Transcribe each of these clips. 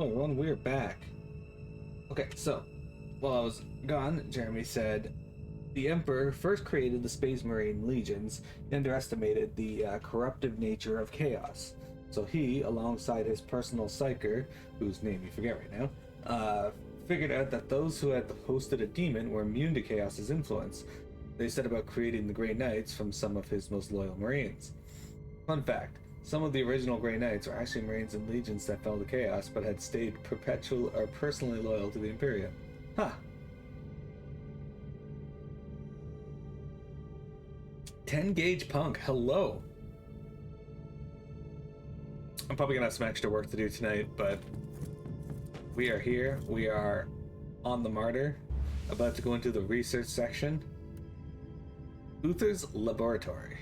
Oh, everyone, we're back. Okay, so, while I was gone, Jeremy said the Emperor first created the Space Marine legions. He underestimated the corruptive nature of chaos. So he, alongside his personal psyker, whose name you forget right now, figured out that those who had hosted a demon were immune to chaos's influence. They set about creating the Grey Knights from some of his most loyal Marines. Fun fact. Some of the original Grey Knights were actually Marines and legions that fell to chaos, but had stayed perpetual or personally loyal to the Imperium. Huh. 10 gauge punk, hello. I'm probably gonna have some extra work to do tonight, but we are here. We are on the Martyr, about to go into the research section. Uther's laboratory,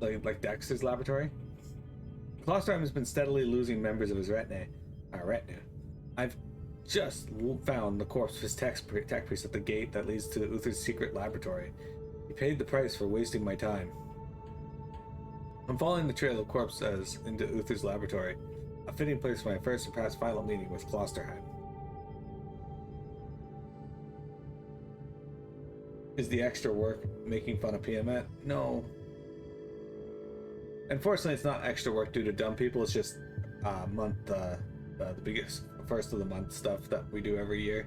like Dexter's laboratory. Klosterheim has been steadily losing members of his retinue. I've just found the corpse of his tech priest at the gate that leads to Uther's secret laboratory. He paid the price for wasting my time. I'm following the trail of corpses into Uther's laboratory, a fitting place for my first and perhaps final meeting with Klosterheim. Is the extra work making fun of Piamet? No. Unfortunately, it's not extra work due to dumb people. It's just the biggest first of the month stuff that we do every year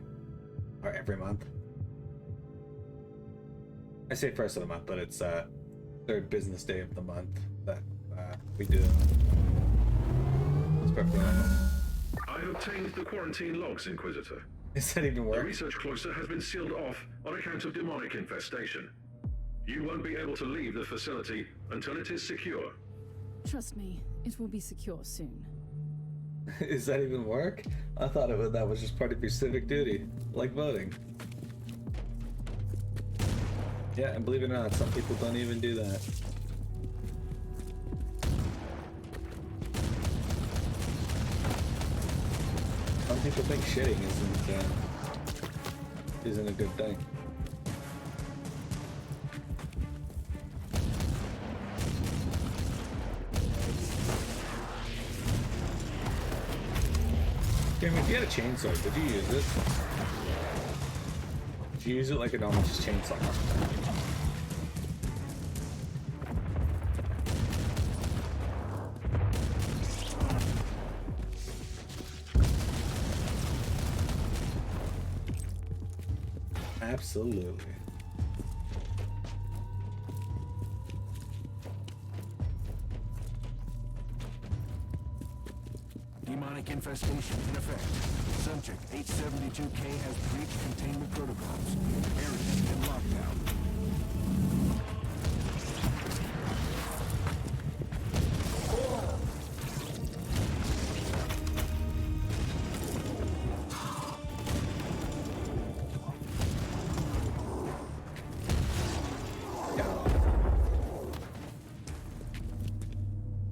or every month. I say first of the month, but it's third business day of the month that we do. It's perfectly normal. I've obtained the quarantine logs, Inquisitor. Does that even work? The research cloister has been sealed off on account of demonic infestation. You won't be able to leave the facility until it is secure. Trust me, it will be secure soon. Does that even work? I thought that was just part of your civic duty, like voting. Yeah, and believe it or not, some people don't even do that. Some people think shitting isn't a good thing. Cameron, if you had a chainsaw, did you use it? Did you use it like a normal just chainsaw? Absolutely. Demonic infestation in effect. Subject 872K has breached containment protocols. Area in lockdown.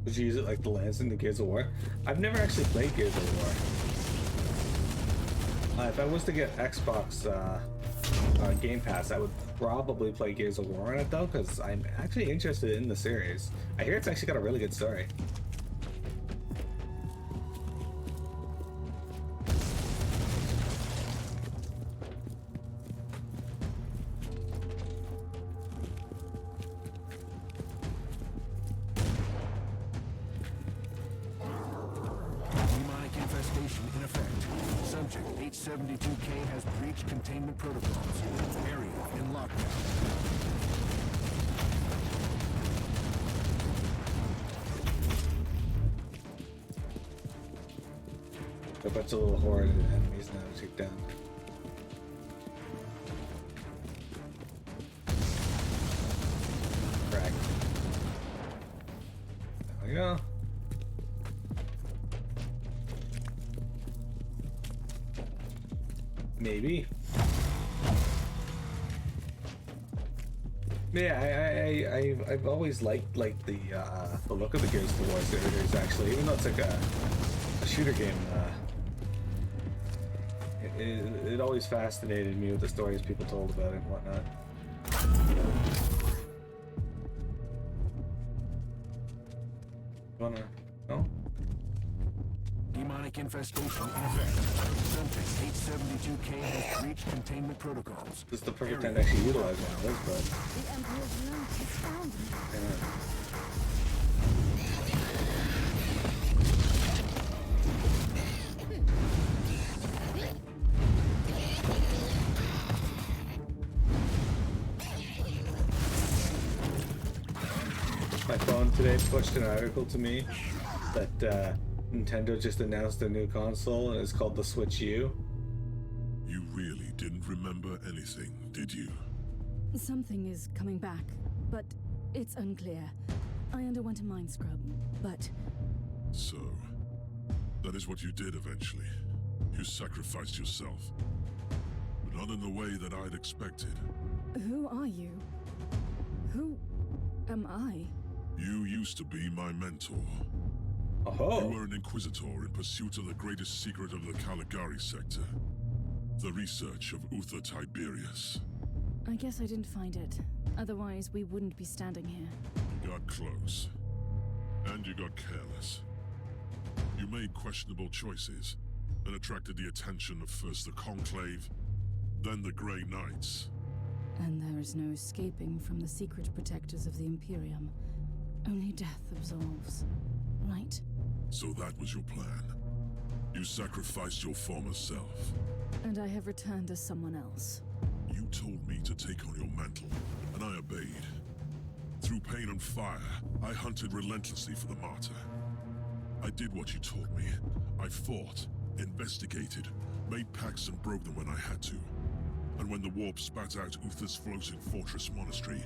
Would you use it like the lance in the Gears of War? I've never actually played Gears of War. If I was to get Xbox Game Pass, I would probably play Gears of War on it though, because I'm actually interested in the series. I hear it's actually got a really good story. In effect. Subject 872K has breached containment protocols. Area in lockdown. A bunch of little horde enemies now to take down. Correct. There we go. Maybe. Yeah, I've always liked the look of the Gears of War series actually, even though it's like a shooter game. It always fascinated me with the stories people told about it and whatnot. You wanna? No? demonic infestation in effect. Subject 872K has breached containment protocols. This is the perfect time to actually utilize one of those, but The Emperor's lamp is found. my phone today pushed an article to me that Nintendo just announced a new console and it's called the Switch U. You really didn't remember anything, did you? Something is coming back, but it's unclear. I underwent a mind scrub, but So, that is what you did eventually. You sacrificed yourself. But not in the way that I'd expected. who are you? Who am I? You used to be my mentor. You Oh, were an Inquisitor in pursuit of the greatest secret of the Caligari sector. The research of Uther Tiberius. I guess I didn't find it. Otherwise, we wouldn't be standing here. You got close. And you got careless. You made questionable choices, and attracted the attention of first the Conclave, then the Grey Knights. And there is no escaping from the secret protectors of the Imperium. Only death absolves. Right? So that was your plan. You sacrificed your former self. And I have returned as someone else. You told me to take on your mantle, and I obeyed. Through pain and fire, I hunted relentlessly for the Martyr. I did what you told me. I fought, investigated, made pacts and broke them when I had to. And when the warp spat out Uther's floating fortress monastery,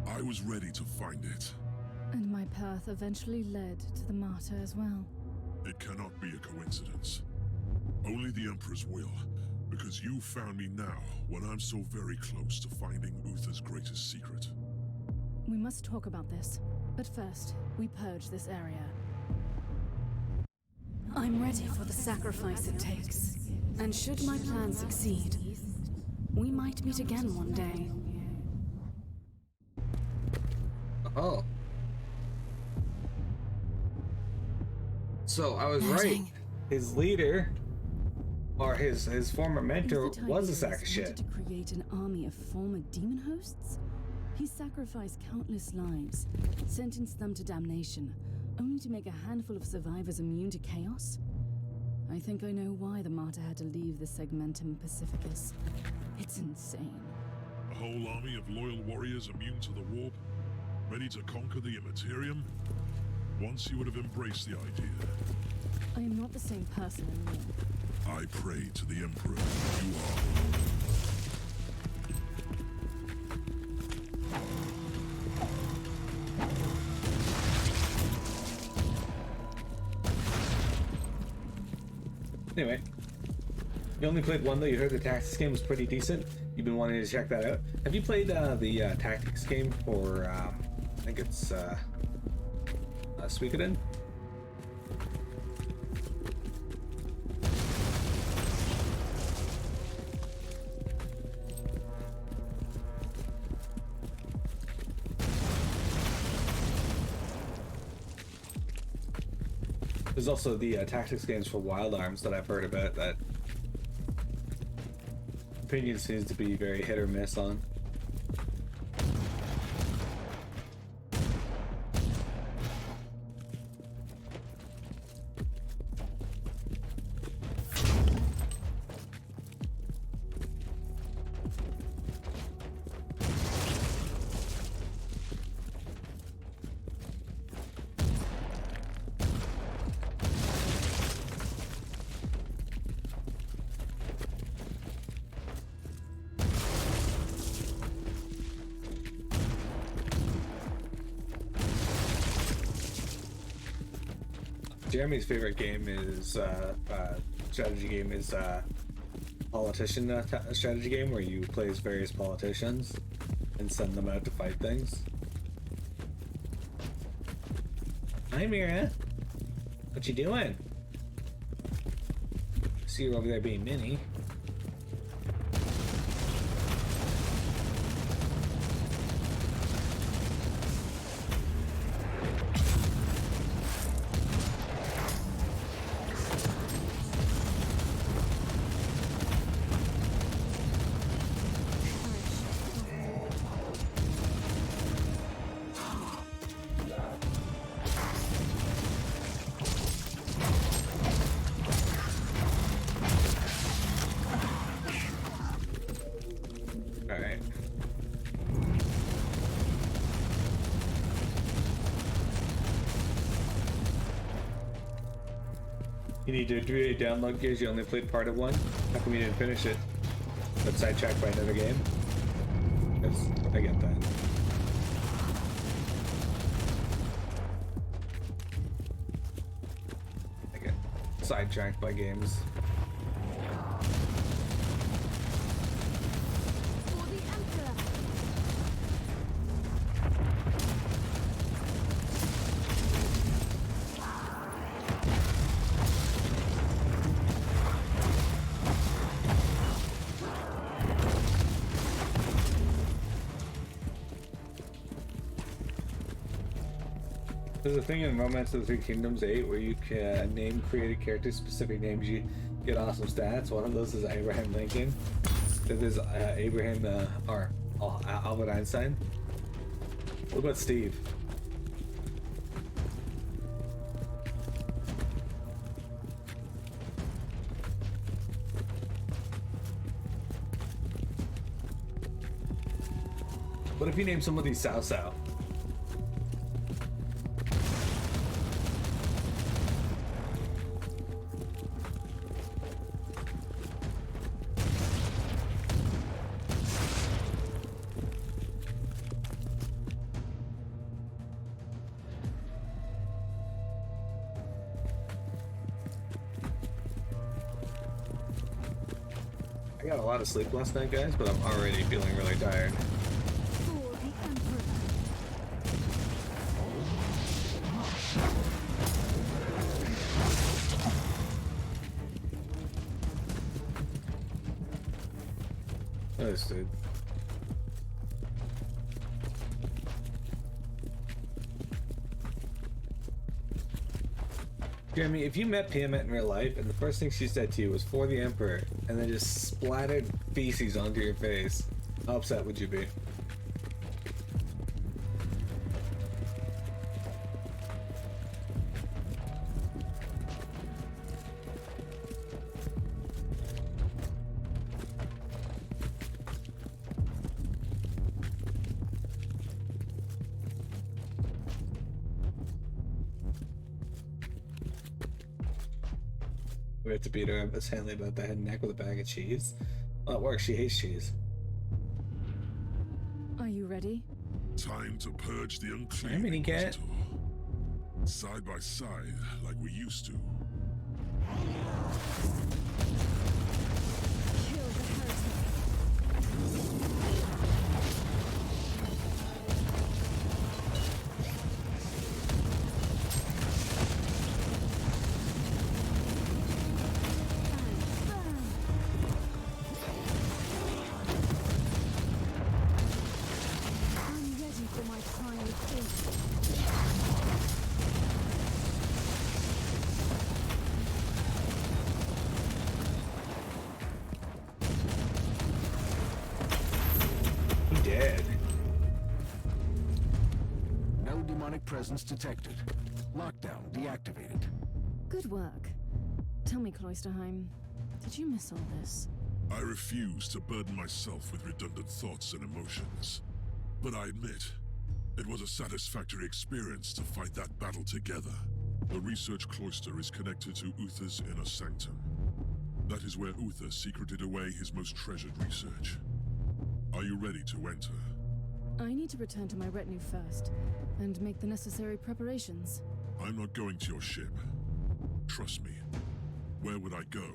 I was ready to find it. And my path eventually led to the Martyr as well. It cannot be a coincidence. Only the Emperor's will, because you found me now when I'm so very close to finding Uther's greatest secret. We must talk about this. But first, we purge this area. I'm ready for the sacrifice it takes. And should my plan succeed, we might meet again one day. oh. So I was right. His leader, or his former mentor, Uther was a Tiberius sack of shit. wanted to create an army of former demon hosts? He sacrificed countless lives, sentenced them to damnation, only to make a handful of survivors immune to chaos? I think I know why the Martyr had to leave the Segmentum Pacificus. It's insane. A whole army of loyal warriors immune to the warp, ready to conquer the Immaterium? Once you would have embraced the idea. I am not the same person anymore. I pray to the Emperor. You are. Anyway, you only played one though. You heard the tactics game was pretty decent. You've been wanting to check that out. Have you played the tactics game for? I think it's Suikoden. There's also the tactics games for Wild Arms that I've heard about that opinion seems to be very hit or miss on. Jeremy's favorite game is strategy game is politician strategy game where you play as various politicians and send them out to fight things. Hi Mira, what you doing? I see you over there being Minnie. You need to do a download gears. You only played part of one. How come you didn't finish it? But sidetracked by another game? Because I get that. I get sidetracked by games. For the Emperor! There's a thing in Romance of the Three Kingdoms 8 where you can name created characters, specific names, you get awesome stats. One of those is Abraham Lincoln. Then there's Albert Einstein. What about Steve? What if you name somebody Sao Sao? I got a lot of sleep last night, guys, but I'm already feeling really tired. For the Emperor! Nice, dude. Jeremy, if you met Piamet in real life and the first thing she said to you was "for the Emperor" and then just splattered feces onto your face, how upset would you be? We have to beat her up as Hanley about the head and neck with a bag of cheese. Well, it works. She hates cheese. Are you ready? Time to purge the unclean. Hi, Mini Cat. Inquisitor. Side by side, like we used to. Kill the heretic! I'm ready for my time of fate. He dead. No demonic presence detected. Lockdown deactivated. Good work. Tell me, Klosterheim, did you miss all this? I refuse to burden myself with redundant thoughts and emotions. But I admit, it was a satisfactory experience to fight that battle together. The research cloister is connected to Uther's inner sanctum. That is where Uther secreted away his most treasured research. Are you ready to enter? I need to return to my retinue first, and make the necessary preparations. I'm not going to your ship. Trust me. Where would I go?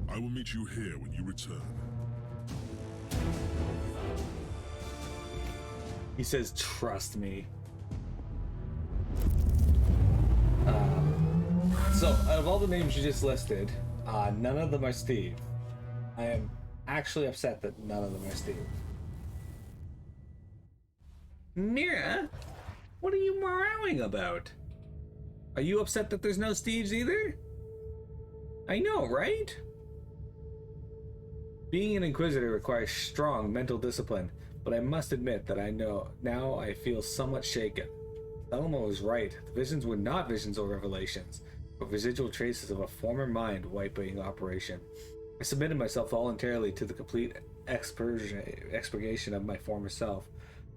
I will meet you here when you return. He says, "Trust me." So, out of all the names you just listed, none of them are Steve. I am actually upset that none of them are Steve. Mira, what are you morrowing about? Are you upset that there's no Steves either? I know, right? Being an Inquisitor requires strong mental discipline, but I must admit that I feel somewhat shaken. Elmo was right. The visions were not visions or revelations, but residual traces of a former mind-wiping operation. I submitted myself voluntarily to the complete expurgation of my former self.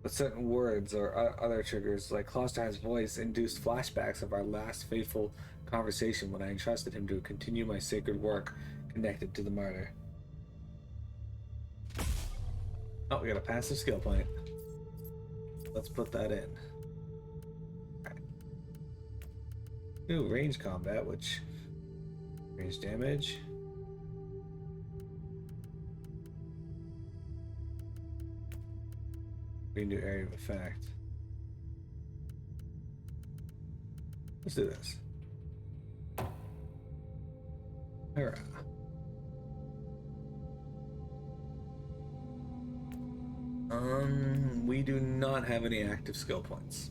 But certain words or other triggers, like Klosterheim's voice, induced flashbacks of our last fateful conversation when I entrusted him to continue my sacred work connected to the Martyr. Oh, we got a passive skill point. Let's put that in. Alright. Ooh, range combat, which... range damage. We can do area of effect. Let's do this. Hurrah. We do not have any active skill points.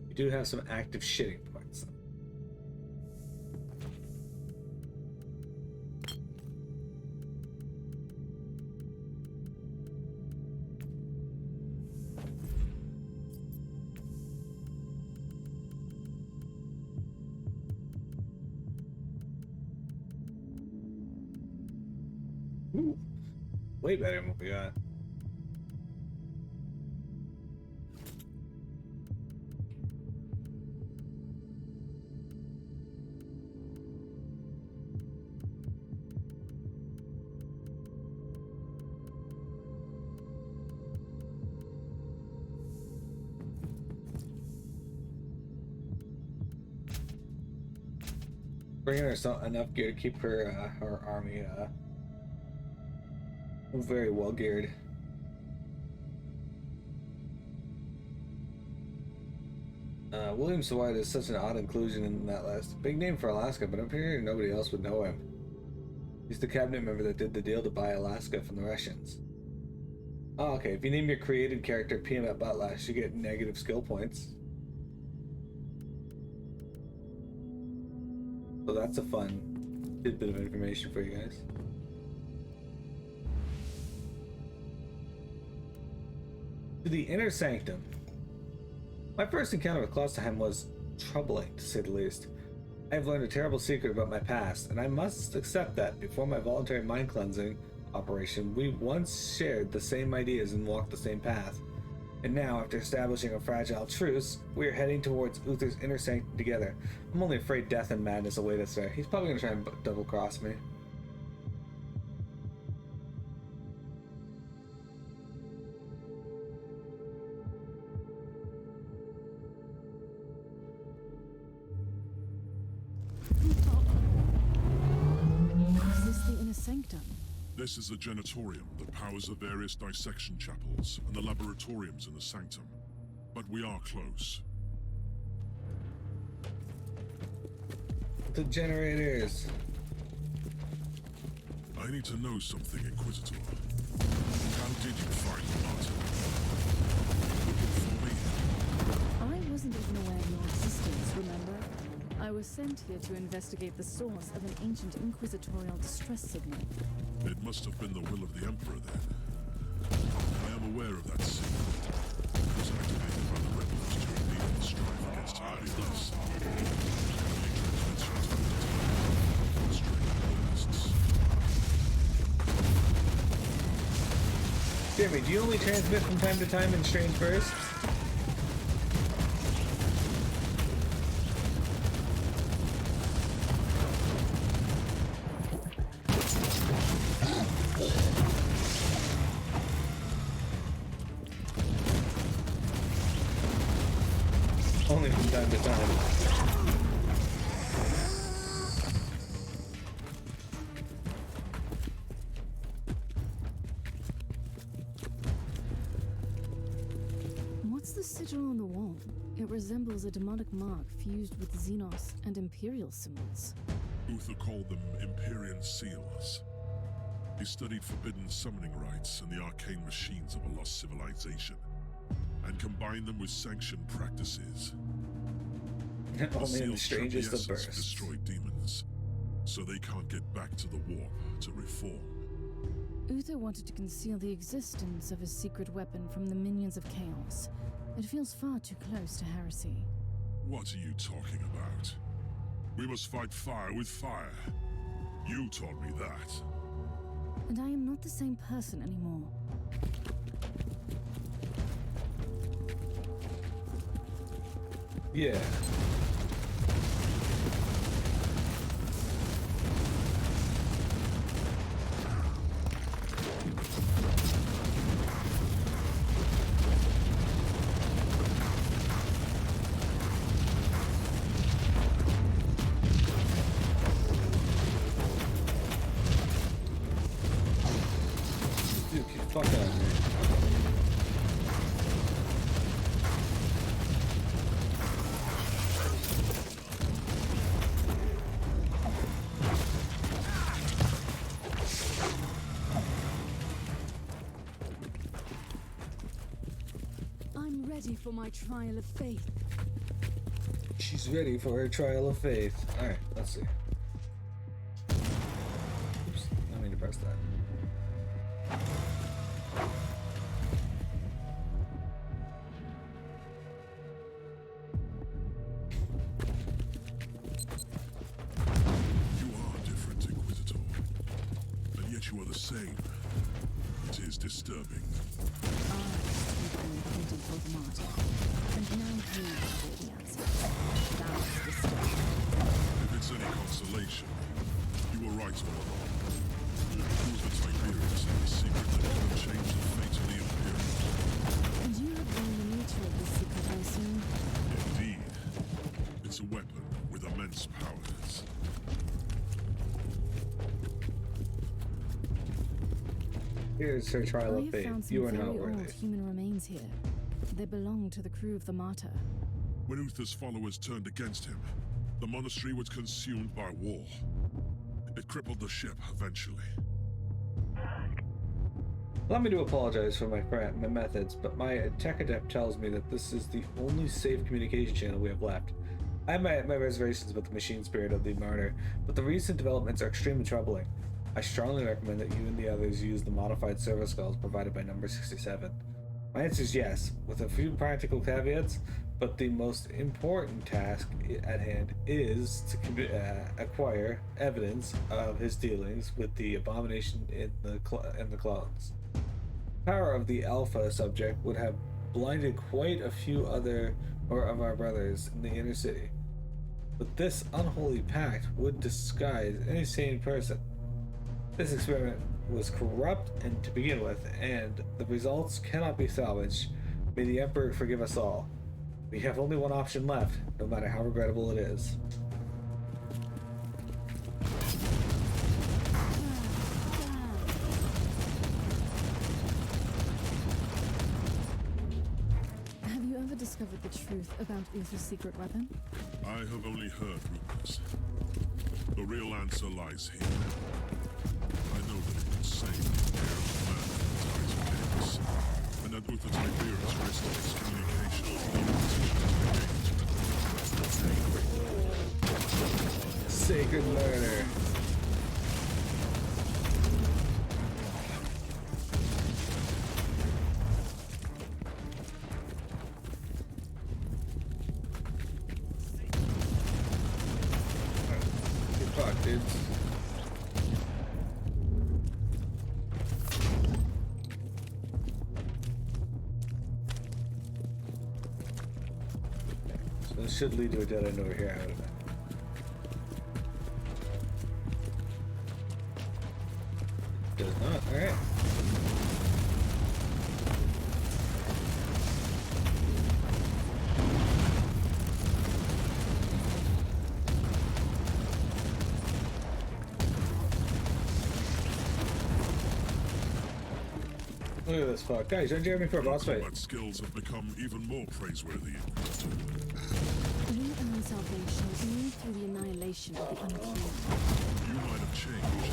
We do have some active shitting points, though. Ooh, way better than what we got. Bringing her enough gear to keep her her army very well geared. William Sawyer is such an odd inclusion in that list. Big name for Alaska, but I'm hearing nobody else would know him. He's the cabinet member that did the deal to buy Alaska from the Russians. Oh, okay. If you name your created character PM at Buttlash, you get negative skill points. So that's a fun tidbit of information for you guys. To the Inner Sanctum. My first encounter with Klosterheim was troubling, to say the least. I have learned a terrible secret about my past, and I must accept that before my voluntary mind cleansing operation, we once shared the same ideas and walked the same path. And now, after establishing a fragile truce, we are heading towards Uther's inner sanctum together. I'm only afraid death and madness await us there. He's probably going to try and double-cross me. Is this the inner sanctum? This is the Genitorium that powers the various dissection chapels and the laboratoriums in the sanctum. But we are close. The generators. I need to know something, Inquisitor. How did you find the Martyr? For me? I wasn't even aware of your existence, remember? I was sent here to investigate the source of an ancient inquisitorial distress signal. It must have been the will of the Emperor, then. I am aware of that signal. It was activated by the rebels during the Eagle strife against Hardy's. Jeremy, do you only transmit from time to time in strange bursts? Only from time to time. What's the sigil on the wall? It resembles a demonic mark fused with Xenos and Imperial symbols. Uther called them Empyrean seals. He studied forbidden summoning rites and the arcane machines of a lost civilization, and combined them with sanctioned practices. Only in the strangest of seals' bursts. destroy demons, so they can't get back to the warp to reform. Uther wanted to conceal the existence of his secret weapon from the minions of chaos. It feels far too close to heresy. What are you talking about? We must fight fire with fire. You taught me that. And I am not the same person anymore. Yeah. Dude, get the fuck out of here. I'm ready for my trial of faith. She's ready for her trial of faith. Alright, let's see. Oops, I mean to press that. You are different, Inquisitor. And yet you are the same. It is disturbing. Appointed for the Martyr, and now you have all the answers. That's the story. If it's any consolation, you were right all along. It was the Tiberius and the secret that could change the fate of the Imperium. And you have learned the nature of this secret, I assume? Indeed. It's a weapon with immense powers. Here's her trial I of have faith. found some You are very not old worthy. human remains here. They belong to the crew of the Martyr. When Uther's followers turned against him, the monastery was consumed by war. It crippled the ship eventually. Allow me to apologize for my methods, but my tech adept tells me that this is the only safe communication channel we have left. I have my reservations about the machine spirit of the Martyr, but the recent developments are extremely troubling. I strongly recommend that you and the others use the modified server skulls provided by number 67. My answer is yes, with a few practical caveats, but the most important task at hand is to acquire evidence of his dealings with the abomination in the clones. The power of the Alpha subject would have blinded quite a few of our brothers in the inner city, but this unholy pact would disguise any sane person. This experiment was corrupt and to begin with, and the results cannot be salvaged. May the Emperor forgive us all. We have only one option left, no matter how regrettable it is. Have you ever discovered the truth about Uther's secret weapon? I have only heard rumors. The real answer lies here. I know that it can save the Imperial man from the ties of chaos, and that Uther Tiberius risked excommunication in order to Sacred murder. Good talk, dudes. So this should lead to a dead end over here. I don't know. Does not. All right. Look at this fuck. Guys, join Jeremy for a Your boss fight. combat skills have become even more praiseworthy, Inquisitor. We earn salvation only through the annihilation of the unclean. You might have changed,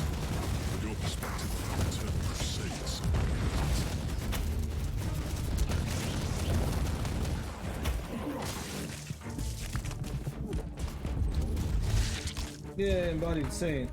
but your perspective on the eternal crusade is something else. Yeah, embodied saint.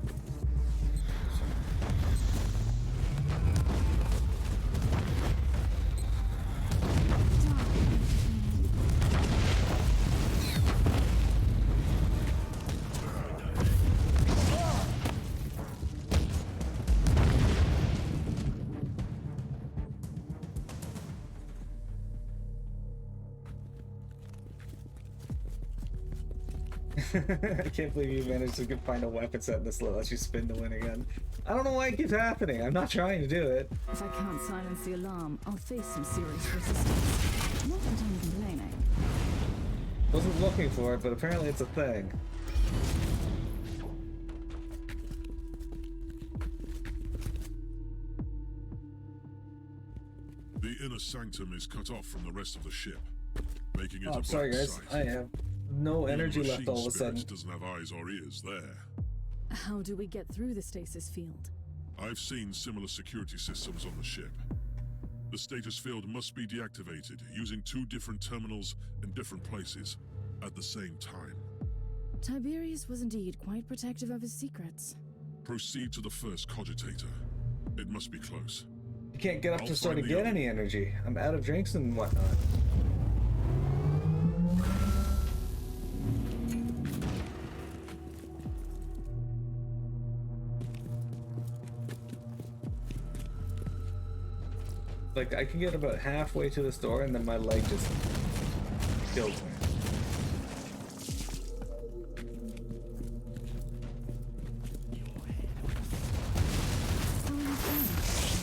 I can't believe you managed to find a weapon set in this that lets you spin to win again. I don't know why it keeps happening. I'm not trying to do it. If I can't silence the alarm, I'll face some serious resistance. Not that I'm complaining. Wasn't looking for it, but apparently it's a thing. The inner sanctum is cut off from the rest of the ship, making it Oh, a I'm sorry, black guys. site. I have no Even energy left machine all of a spirit sudden. doesn't have eyes or ears there. How do we get through the stasis field? I've seen similar security systems on the ship. The status field must be deactivated using 2 different terminals in different places at the same time. Tiberius was indeed quite protective of his secrets. Proceed to the first cogitator. It must be close. You can't get up I'll to start to find the get other. any energy. I'm out of drinks and whatnot. Like, I can get about halfway to the store and then my leg just kills me.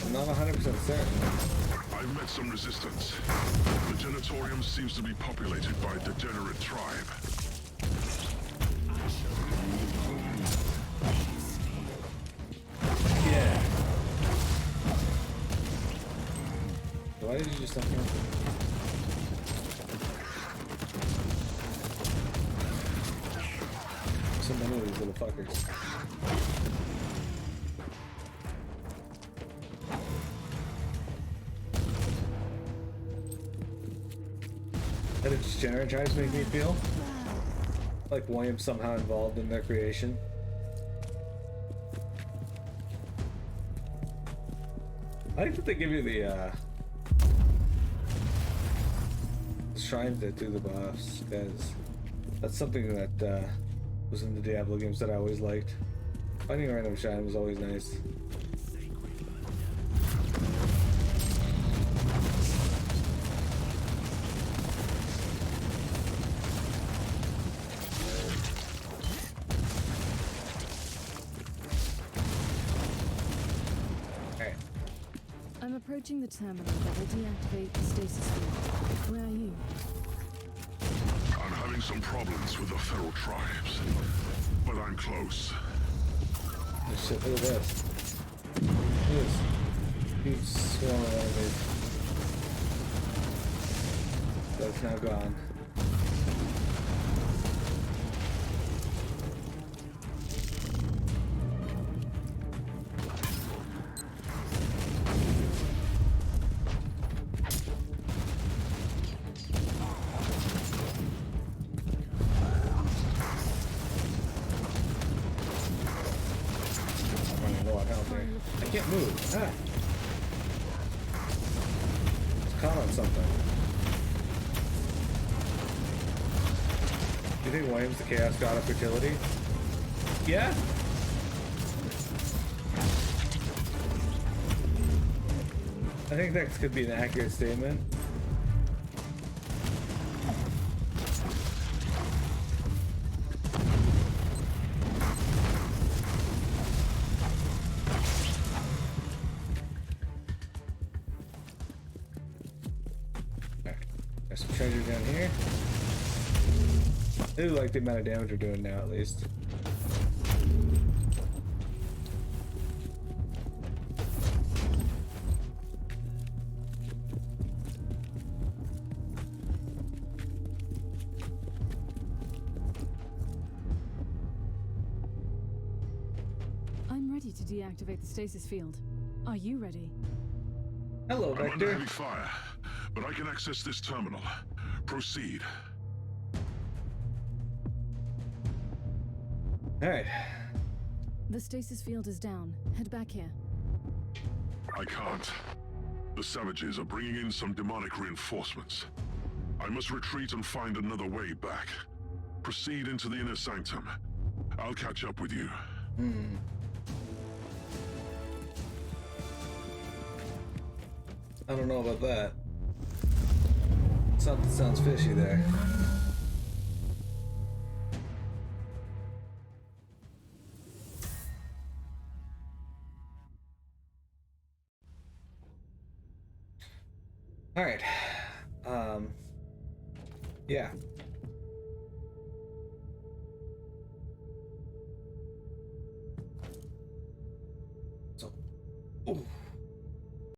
I'm not 100% certain. I've met some resistance. The genitorium seems to be populated by a degenerate tribe. Yeah. Why did you just not come? So many of these little fuckers. How did degenerate tribes make me feel? Like William's somehow involved in their creation. I like that they give you the shrines that do the buffs, because that's something that was in the Diablo games that I always liked. Finding a random shrine was always nice. Alright. I'm approaching the terminal that will deactivate the stasis field. Where are you? I'm having some problems with the feral tribes, but I'm close. Oh shit, look at this. Look at this. Huge swarm of enemies. That's now gone. Running low on health here. I can't move. Ah. It's caught on something. Do you think William's the Chaos God of Fertility? Yeah? I think that could be an accurate statement. Alright, there's some treasure down here. I do like the amount of damage we're doing now, at least. I'm ready to deactivate the stasis field. Are you ready? Hello, I'm under Vector. heavy fire, but I can access this terminal. Proceed. Alright. The stasis field is down. Head back here. I can't. The savages are bringing in some demonic reinforcements. I must retreat and find another way back. Proceed into the inner sanctum. I'll catch up with you. I don't know about that. Something sounds fishy there. All right. Yeah.